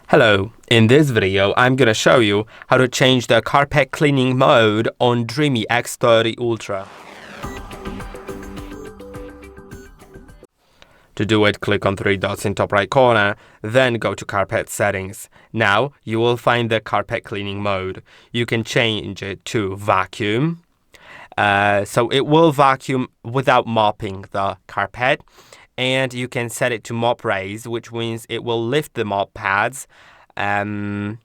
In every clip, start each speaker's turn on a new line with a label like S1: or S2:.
S1: Hello, in this video I'm gonna show you how to change the carpet cleaning mode on DREAME X30 Ultra. To do it, click on three dots in top right corner, then go to carpet settings. Now you will find the carpet cleaning mode. You can change it to vacuum, so it will vacuum without mopping the carpet. And you can set it to Mop Raise, which means it will lift the mop pads and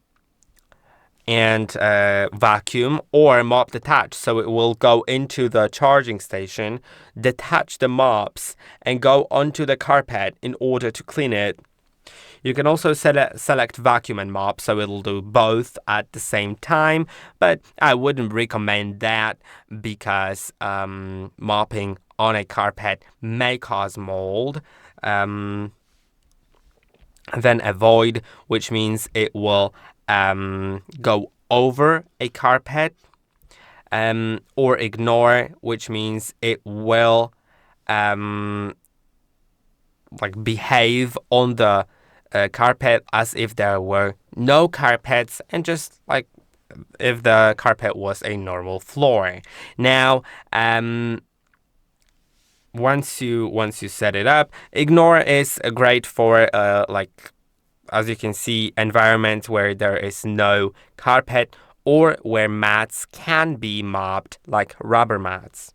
S1: vacuum, or mop detach, so it will go into the charging station, detach the mops, and go onto the carpet in order to clean it. You can also select vacuum and mop, so it'll do both at the same time, but I wouldn't recommend that because mopping on a carpet may cause mold. Then avoid, which means it will go over a carpet, or ignore, which means it will behave on the carpet as if there were no carpets, and just like if the carpet was a normal floor. Now, once you set it up, ignore is great for as you can see, environments where there is no carpet or where mats can be mopped, like rubber mats.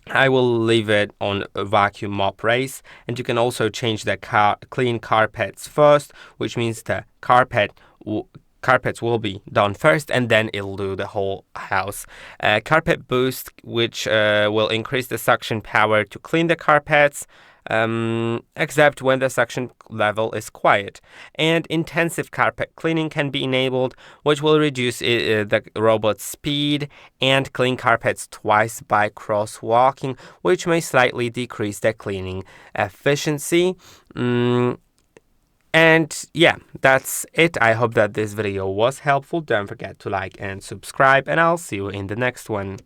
S1: I will leave it on vacuum Mop Raise, and you can also change the clean carpets first, which means the carpets will be done first, and then it'll do the whole house. Carpet boost, which will increase the suction power to clean the carpets, except when the suction level is quiet. And intensive carpet cleaning can be enabled, which will reduce the robot's speed and clean carpets twice by crosswalking, which may slightly decrease the cleaning efficiency. And yeah, that's it. I hope that this video was helpful. Don't forget to like and subscribe, and I'll see you in the next one.